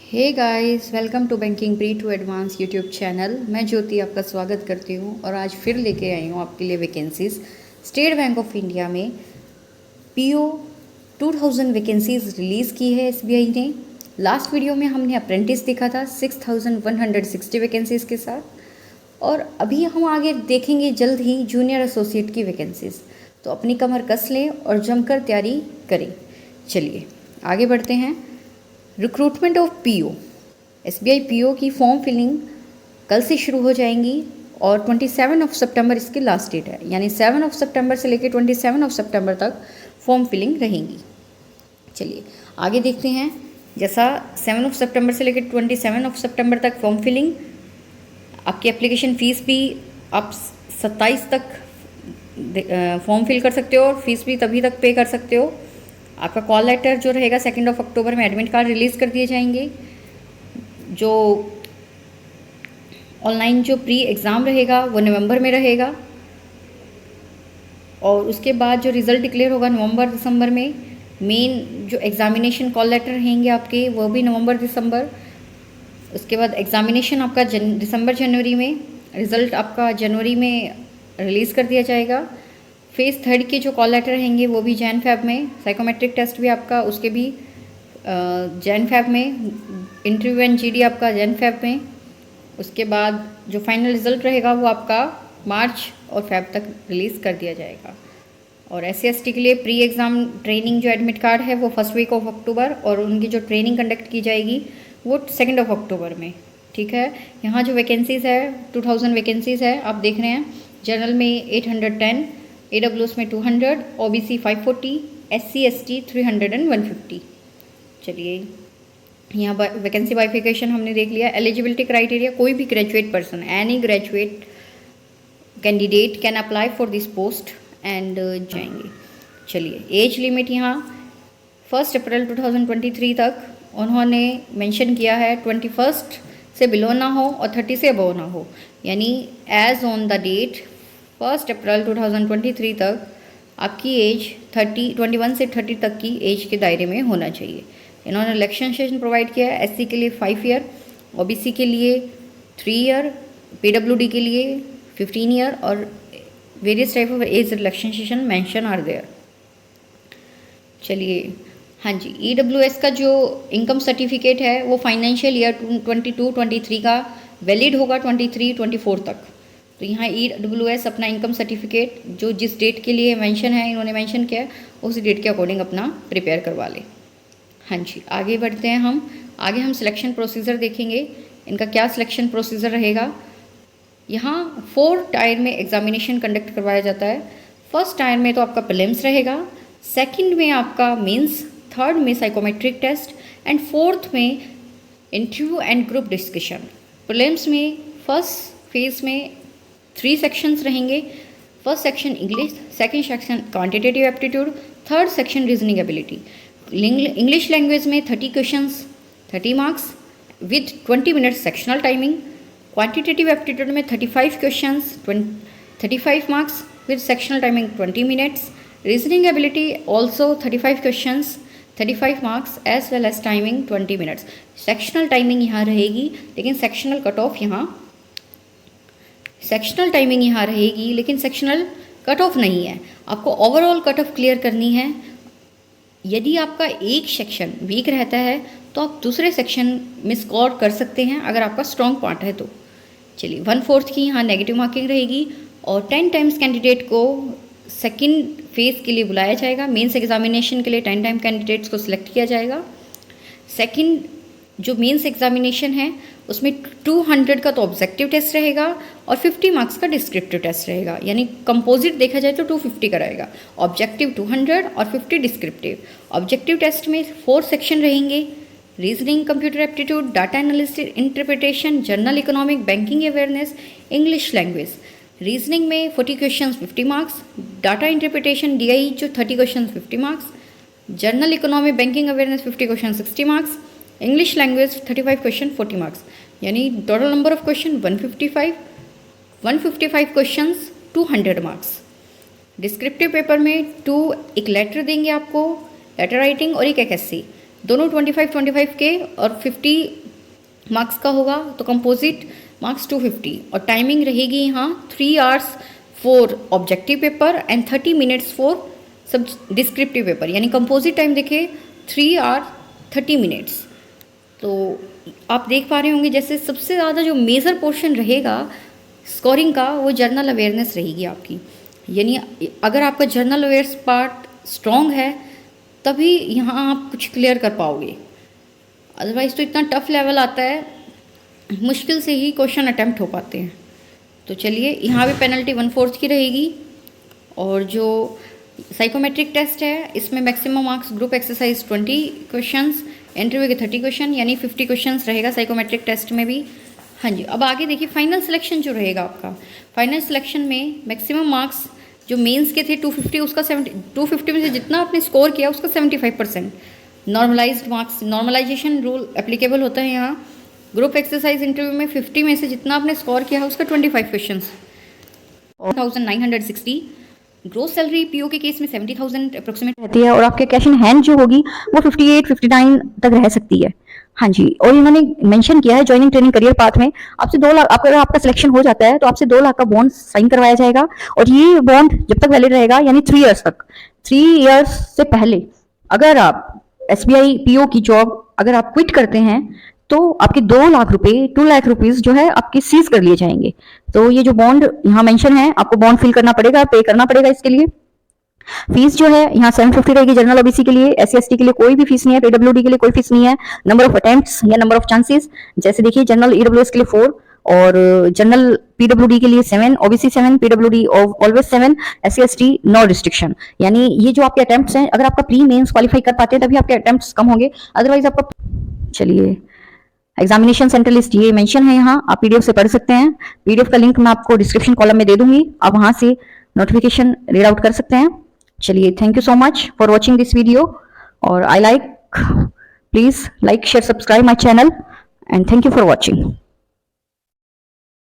Hey guys, welcome to banking pre to advance YouTube channel. मैं ज्योति आपका स्वागत करती हूँ और आज फिर लेके आई हूँ आपके लिए vacancies. State bank of India में पीओ 2000 वैकेंसीज़ रिलीज़ की है एसबीआई ने। लास्ट वीडियो में हमने अप्रेंटिस देखा था 6160 वैकेंसीज़ के साथ, और अभी हम आगे देखेंगे जल्द ही जूनियर एसोसिएट की वैकेंसीज़। तो अपनी कमर कस लें और जमकर तैयारी करें। चलिए आगे बढ़ते हैं। Recruitment of PO, SBI PO की फॉर्म फिलिंग कल से शुरू हो जाएंगी और 27 सितंबर इसकी लास्ट डेट है, यानी 7 सितंबर से लेकर 27 सितंबर तक फॉर्म फिलिंग रहेंगी। चलिए आगे देखते हैं। जैसा 7 सितंबर से लेकर 27 सितंबर तक फॉर्म फिलिंग, आपकी एप्लीकेशन फ़ीस भी आप 27 तक फॉर्म फिल कर सकते हो और फीस भी तभी तक पे कर सकते हो। आपका कॉल लेटर जो रहेगा 2 अक्टूबर में एडमिट कार्ड रिलीज़ कर दिए जाएंगे। जो ऑनलाइन जो प्री एग्ज़ाम रहेगा वो नवंबर में रहेगा, और उसके बाद जो रिज़ल्ट डिक्लेयर होगा नवंबर दिसंबर में। मेन जो एग्ज़ामिनेशन कॉल लेटर रहेंगे आपके वो भी नवंबर दिसंबर। उसके बाद एग्ज़ामिनेशन आपका दिसंबर जनवरी में, रिज़ल्ट आपका जनवरी में रिलीज़ कर दिया जाएगा। फेज़ 3 के जो कॉल लेटर रहेंगे वो भी जैन फैब में। साइकोमेट्रिक टेस्ट भी आपका उसके भी जैन फैब में। इंटरव्यू एंड जीडी आपका जैन फैब में। उसके बाद जो फाइनल रिज़ल्ट रहेगा वो आपका मार्च और फैब तक रिलीज़ कर दिया जाएगा। और SC/ST के लिए प्री एग्ज़ाम ट्रेनिंग जो एडमिट कार्ड है वो 1 वीक ऑफ अक्टूबर, और उनकी जो ट्रेनिंग कंडक्ट की जाएगी वो 2 अक्टूबर में। ठीक है, यहाँ जो वैकेंसीज़ है 2000 वैकेंसीज़ है आप देख रहे हैं। जनरल में 810, AWS में 200, OBC 540, SC/ST 300 and 150। चलिए यहाँ वैकेंसी बाइफिकेशन हमने देख लिया। एलिजिबिलिटी क्राइटेरिया, कोई भी graduate person, any graduate candidate can apply for this post and जाएंगे। चलिए एज लिमिट यहाँ 1 अप्रैल 2023 तक उन्होंने मेंशन किया है। 21 से बिलो ना हो और 30 से अबव ना हो, यानी एज ऑन द डेट 1 अप्रैल 2023 तक आपकी एज 21 से 30 तक की एज के दायरे में होना चाहिए। इन्होंने रिलैक्सेशन सेशन प्रोवाइड किया है। SC के लिए 5 ईयर, OBC के लिए 3 ईयर, PWD के लिए 15 ईयर, और various type of age relaxation mention are there. चलिए हाँ जी, EWS का जो इनकम सर्टिफिकेट है वो फाइनेंशियल ईयर 22-23 का वैलिड होगा 23-24 तक। तो यहाँ EWS अपना इनकम सर्टिफिकेट जो जिस डेट के लिए मेंशन है, इन्होंने मेंशन किया है, उस डेट के अकॉर्डिंग अपना प्रिपेयर करवा लें। हाँ जी आगे बढ़ते हैं हम। आगे हम सिलेक्शन प्रोसीजर देखेंगे, इनका क्या सिलेक्शन प्रोसीजर रहेगा। यहाँ 4 टायर में एग्जामिनेशन कंडक्ट करवाया जाता है। फर्स्ट टायर में तो आपका प्रीलिम्स रहेगा, सेकंड में आपका मेंस, थर्ड में साइकोमेट्रिक टेस्ट, एंड फोर्थ में interview and group discussion. Prelims में फर्स्ट फेज में 3 सेक्शंस रहेंगे। First section English, second section quantitative aptitude, third section reasoning ability. English language में 30 questions 30 marks with 20 minutes sectional timing. Quantitative aptitude में 35 questions 35 marks with sectional timing 20 minutes. Reasoning ability also 35 questions 35 marks as well as timing 20 minutes. Sectional timing यहाँ रहेगी, लेकिन sectional cut off यहाँ sectional timing यहाँ रहेगी, लेकिन sectional cut off नहीं है। आपको ओवरऑल कट ऑफ क्लियर करनी है। यदि आपका एक सेक्शन वीक रहता है तो आप दूसरे सेक्शन में स्कोर कर सकते हैं अगर आपका स्ट्रॉन्ग पार्ट है तो। चलिए 1/4 की यहाँ नेगेटिव मार्किंग रहेगी, और 10 टाइम्स कैंडिडेट को सेकंड फेज़ के लिए बुलाया जाएगा। मेंस एग्जामिनेशन के लिए 10 टाइम कैंडिडेट्स को सिलेक्ट किया जाएगा। सेकंड जो मेंस एग्जामिनेशन है उसमें 200 का तो ऑब्जेक्टिव टेस्ट रहेगा और 50 मार्क्स का डिस्क्रिप्टिव टेस्ट रहेगा, यानी कंपोजिट देखा जाए तो 250 का रहेगा। ऑब्जेक्टिव 200 और 50 डिस्क्रिप्टिव। ऑब्जेक्टिव टेस्ट में 4 सेक्शन रहेंगे: reasoning, computer aptitude, data analysis, interpretation, general economic, banking awareness, English language. Reasoning में 40 question 50 marks, data interpretation DI जो 30 question 50 marks, general economic banking awareness 50 question 60 marks, English language 35 question 40 marks, यानी total number of question 155 questions 200 marks. Descriptive paper में 2 एक letter देंगे आपको, letter writing, और एक SC। दोनों 25-25 के और 50 मार्क्स का होगा, तो कंपोजिट मार्क्स 250 और टाइमिंग रहेगी यहाँ 3 hours for objective paper and 30 minutes for सब डिस्क्रिप्टिव पेपर, यानी कंपोजिट टाइम देखे 3 आवर 30 मिनट्स। तो आप देख पा रहे होंगे जैसे सबसे ज़्यादा जो मेजर पोर्शन रहेगा स्कोरिंग का वो जर्नल अवेयरनेस रहेगी आपकी, यानी अगर आपका जर्नल अवेयर्स पार्ट स्ट्रॉन्ग है तभी यहाँ आप कुछ क्लियर कर पाओगे, अदरवाइज़ तो इतना टफ लेवल आता है, मुश्किल से ही क्वेश्चन अटैम्प्ट हो पाते हैं। तो चलिए यहाँ भी पेनल्टी 1/4 की रहेगी। और जो साइकोमेट्रिक टेस्ट है इसमें maximum marks group exercise 20 questions, interview के 30 क्वेश्चन, यानी 50 क्वेश्चंस रहेगा साइकोमेट्रिक टेस्ट में भी। हाँ जी, अब आगे देखिए फाइनल सिलेक्शन जो रहेगा आपका, फाइनल सिलेक्शन में मैक्सिमम मार्क्स जो मेंस के थे 250, उसका 250 में से जितना आपने स्कोर किया उसका 75%। Normalised marks, normalisation rule applicable होता है यहाँ। ग्रुप एक्सरसाइज इंटरव्यू में 50 में से जितना आपने स्कोर किया है उसका 25 क्वेश्चंस, 1960। ग्रोस सैलरी पीओ के केस में 70,000 अप्रोक्सीमेट रहती है और आपके कैश इन हैंड जो होगी वो 58-59 तक रह सकती है। हाँ जी, और इन्होंने मेंशन किया है ज्वाइनिंग ट्रेनिंग करियर पाथ में आपसे 2 लाख, अगर आपका सिलेक्शन हो जाता है तो आपसे 2 लाख का बॉन्ड साइन करवाया जाएगा और ये बॉन्ड जब तक वैलिड रहेगा, यानी 3 इयर्स तक। 3 इयर्स से पहले अगर आप एसबीआई पीओ की जॉब अगर आप क्विट करते हैं तो आपके 2 लाख रुपए, 2 लाख रुपीज जो है आपके सीज कर लिए जाएंगे। तो ये जो बॉन्ड यहाँ मेंशन है, आपको बॉन्ड फिल करना पड़ेगा, पे करना पड़ेगा इसके लिए। फीस जो है यहाँ 750 रहेगी जनरल ओबीसी के लिए, एससी एसटी के लिए कोई भी फीस नहीं है, पीडब्ल्यूडी के लिए कोई फीस नहीं है। नंबर ऑफ अटेम्प्ट्स या नंबर ऑफ चांसेस, जैसे देखिए जनरल ईडब्ल्यूएस के लिए 4 और जनरल पीडब्ल्यूडी के लिए 7, OBC 7, PWD always 7, SC ST no restriction. यानी ये जो आपके अटेम्प्ट्स हैं, अगर आपका प्री मेंस क्वालिफाई कर पाते हैं तभी आपके अटेम्प्ट्स कम होंगे, अदरवाइज आपका। चलिए, एग्जामिनेशन सेंटर लिस्ट ये मेंशन है यहाँ, आप पीडीएफ से पढ़ सकते हैं। पीडीएफ का लिंक मैं आपको डिस्क्रिप्शन कॉलम में दे दूंगी, आप वहां से नोटिफिकेशन रीड आउट कर सकते हैं। चलिए, thank you so much for watching this video और I like, please like share subscribe my channel and thank you for watching.